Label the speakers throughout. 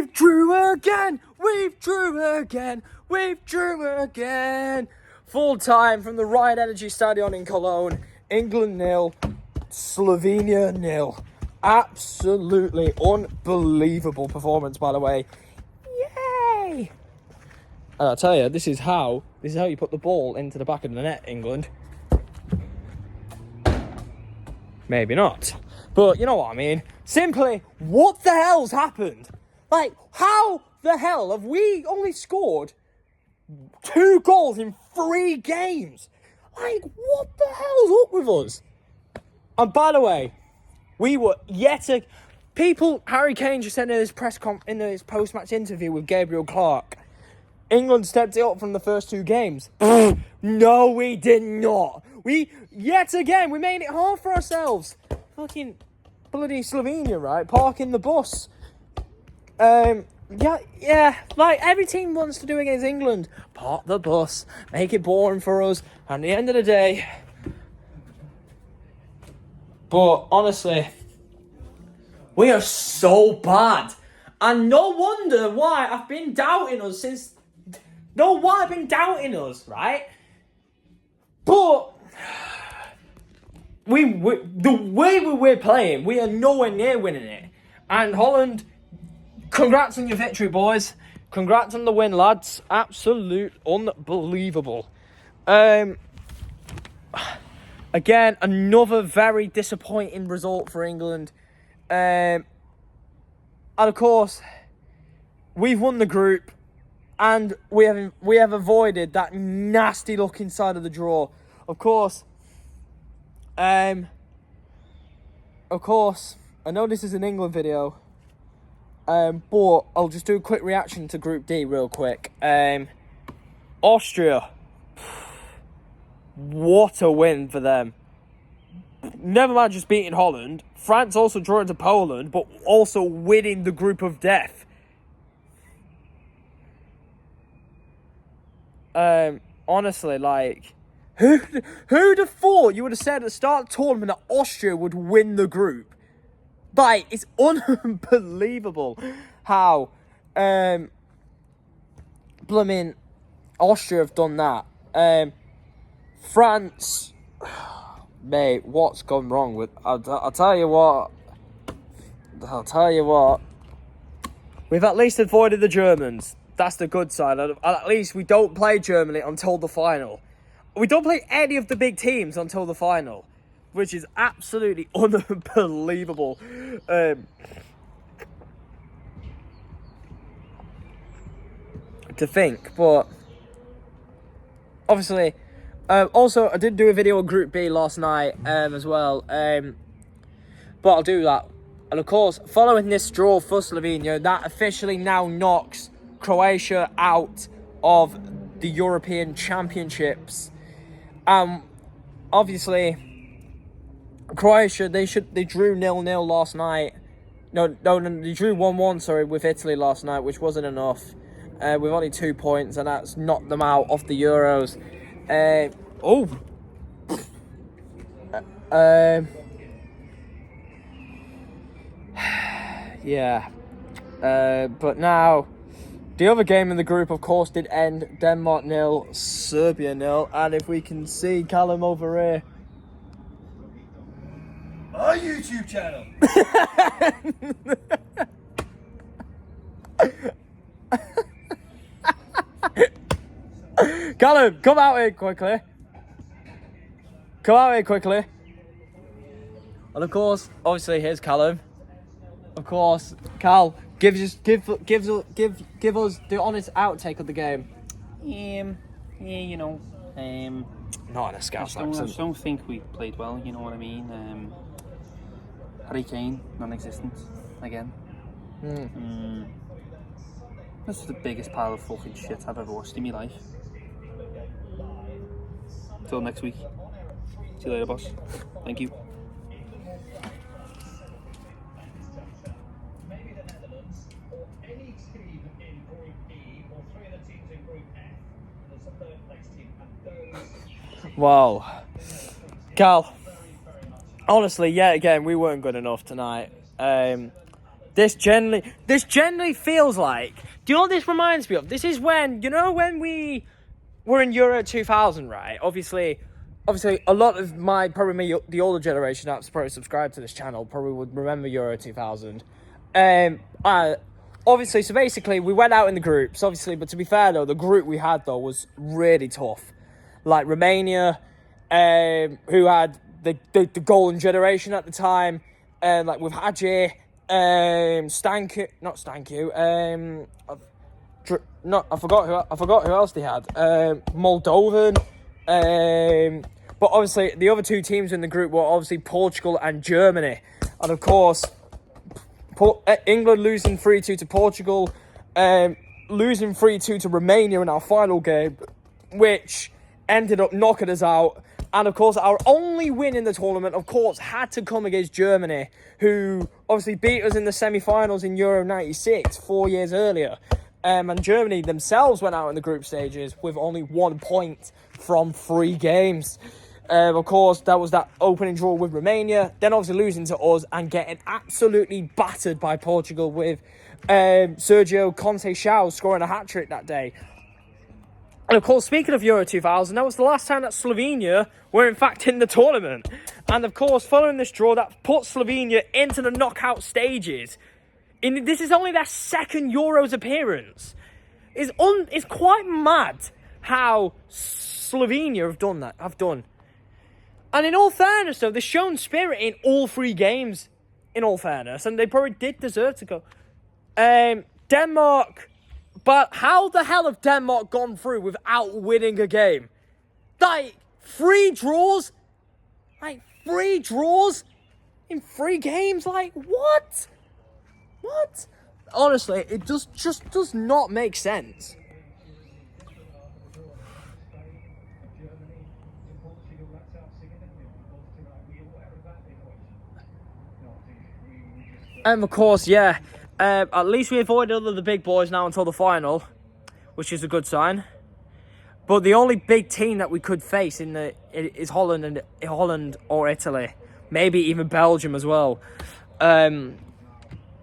Speaker 1: We've drew again. We've drew again. We've drew again. Full time from the Ryan Energy Stadion in Cologne. England 0, Slovenia 0. Absolutely unbelievable performance, by the way. Yay! And I'll tell you, this is how you put the ball into the back of the net, England. Maybe not. But you know what I mean. Simply, what the hell's happened? Like, how the hell have we only scored 2 goals in 3 games? Like, what the hell's up with us? And by the way, we were Harry Kane just said in his in his post-match interview with Gabriel Clark, England stepped it up from the first 2 games. No, we did not. We made it hard for ourselves. Fucking bloody Slovenia, right? Parking the bus. Yeah, like every team wants to do against England. Park the bus, make it boring for us, and at the end of the day. But honestly, we are so bad. And no wonder why I've been doubting us right? But the way we're playing, we are nowhere near winning it. And Holland, congrats on your victory, boys. Congrats on the win, lads. Absolute unbelievable. Again, another very disappointing result for England. And of course, we've won the group, and we have avoided that nasty look inside of the draw. Of course, I know this is an England video, but I'll just do a quick reaction to Group D real quick. Austria, what a win for them. Never mind just beating Holland. France also drawing to Poland, but also winning the group of death. Honestly, like, who'd have thought you would have said at the start of the tournament that Austria would win the group? Like, it's unbelievable how blooming Austria have done that. France, mate, what's gone wrong with... I'll tell you what. We've at least avoided the Germans. That's the good side. At least we don't play Germany until the final. We don't play any of the big teams until the final, which is absolutely unbelievable. To think, but obviously, also I did do a video on Group B last night as well, but I'll do that. And of course, following this draw for Slovenia, that officially now knocks Croatia out of the European Championships. Obviously, Croatia, they drew 0-0 last night. No, they drew 1-1, with Italy last night, which wasn't enough. With only 2 points, and that's knocked them out of the Euros. Yeah. But now, the other game in the group, of course, did end Denmark 0, Serbia 0. And if we can see Callum over here.
Speaker 2: Our YouTube channel.
Speaker 1: Callum, come out here quickly. And of course, obviously, here's Callum. Of course, Cal, give us the honest outtake of the game. Not in a Scouse accent.
Speaker 3: I just don't think we played well, you know what I mean? Harry Kane, non-existent again. This is the biggest pile of fucking shit I've ever watched in my life. Till next week. See you later, boss. Thank you.
Speaker 1: Wow. Cal, honestly, yet again, we weren't good enough tonight. This generally feels like. Do you know what this reminds me of? This is when when we were in Euro 2000, right? Obviously, a lot of the older generation that's probably subscribed to this channel probably would remember Euro 2000. Obviously, so basically we went out in the groups, obviously, but to be fair though, the group we had though was really tough. Like Romania, who had the golden generation at the time, like with Hadji, I forgot who else they had. Moldovan, but obviously the other two teams in the group were obviously Portugal and Germany, and of course, England losing 3-2 to Portugal, losing 3-2 to Romania in our final game, which ended up knocking us out. And of course, our only win in the tournament, of course, had to come against Germany, who obviously beat us in the semi-finals in Euro 96, 4 years earlier. And Germany themselves went out in the group stages with only 1 point from 3 games. Of course, that was that opening draw with Romania, then obviously losing to us and getting absolutely battered by Portugal with Sergio Conceição scoring a hat-trick that day. And of course, speaking of Euro 2000, that was the last time that Slovenia were in fact in the tournament. And of course, following this draw, that put Slovenia into the knockout stages. This is only their second Euros appearance. It's quite mad how Slovenia have done. And in all fairness, though, they've shown spirit in all 3 games, in all fairness. And they probably did deserve to go. Denmark... But how the hell have Denmark gone through without winning a game? Like, 3 draws? Like, 3 draws in 3 games? Like, what? What? Honestly, it just does not make sense. And of course, yeah. At least we avoided all of the big boys now until the final, which is a good sign. But the only big team that we could face is Holland or Italy, maybe even Belgium as well. In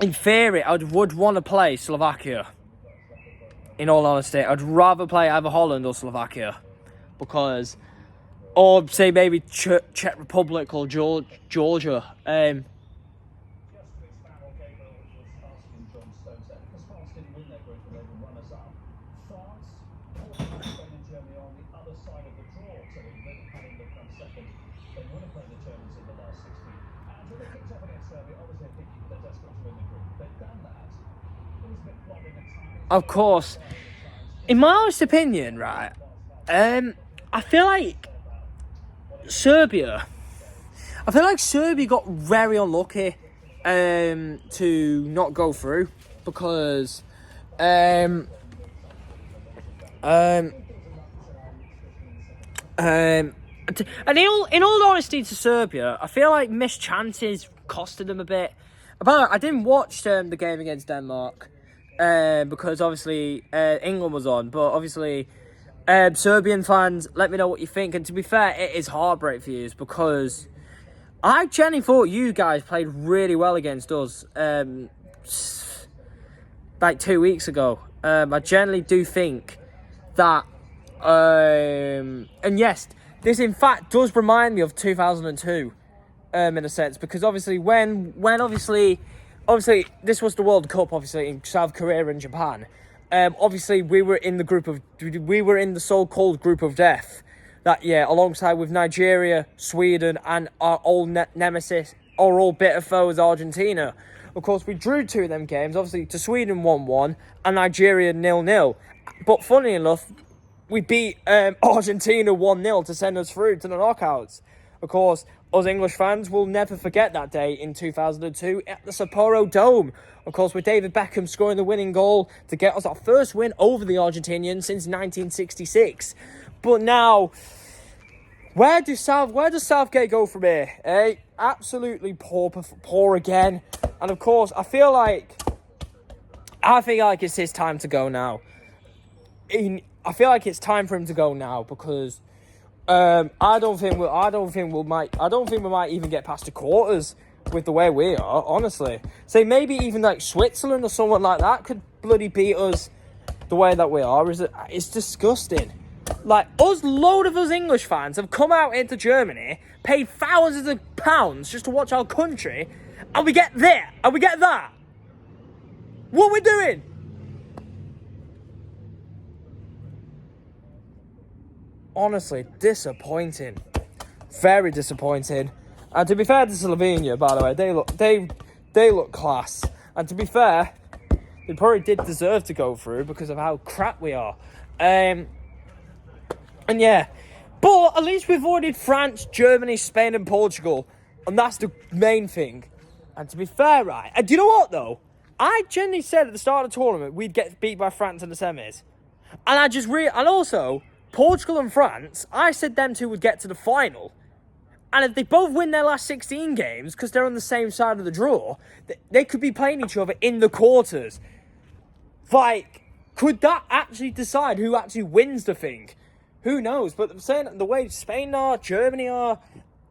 Speaker 1: theory, I would want to play Slovakia. In all honesty, I'd rather play either Holland or Slovakia, or say maybe Czech Republic or Georgia. Of course, in my honest opinion, right, I feel like Serbia got very unlucky to not go through because and in all honesty to Serbia, I feel like missed chances costed them a bit. I didn't watch the game against Denmark. Because obviously England was on, but obviously Serbian fans, let me know what you think. And to be fair, it is heartbreak for you because I genuinely thought you guys played really well against us like 2 weeks ago. I generally do think that, and yes, this in fact does remind me of 2002 in a sense, because obviously when obviously, this was the World Cup, obviously, in South Korea and Japan. Obviously, we were in the so-called group of death. That, yeah, alongside with Nigeria, Sweden, and our old nemesis, our old bitter foes, Argentina. Of course, we drew 2 of them games, obviously, to Sweden 1-1, and Nigeria 0-0. But funny enough, we beat Argentina 1-0 to send us through to the knockouts. Of course, us English fans will never forget that day in 2002 at the Sapporo Dome. Of course, with David Beckham scoring the winning goal to get us our first win over the Argentinians since 1966. But now, where does Southgate go from here? Absolutely poor again. And of course, I feel like it's his time to go now. I feel like it's time for him to go now because I don't think we might even get past the quarters with the way we are, honestly. Say maybe even like Switzerland or someone like that could bloody beat us the way that we are. It's disgusting. Like, load of us English fans have come out into Germany, paid thousands of pounds just to watch our country, and we get that, and we get that. What are we doing? Honestly, disappointing. Very disappointing. And to be fair to Slovenia, by the way, they look class. And to be fair, they probably did deserve to go through because of how crap we are. And yeah, but at least we've avoided France, Germany, Spain, and Portugal, and that's the main thing. And to be fair, right, and do you know what though? I genuinely said at the start of the tournament we'd get beat by France in the semis, and and also Portugal and France, I said them two would get to the final, and if they both win their last 16 games because they're on the same side of the draw, they could be playing each other in the quarters. Like, could that actually decide who actually wins the thing? Who knows? But I'm saying the way Spain are, Germany are,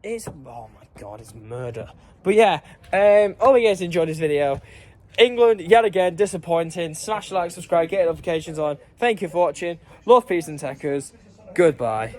Speaker 1: it's, oh my God, it's murder. But yeah, hope you guys enjoyed this video. England, yet again, disappointing. Smash the like, subscribe, get notifications on. Thank you for watching. Love, peace, and techers. Goodbye.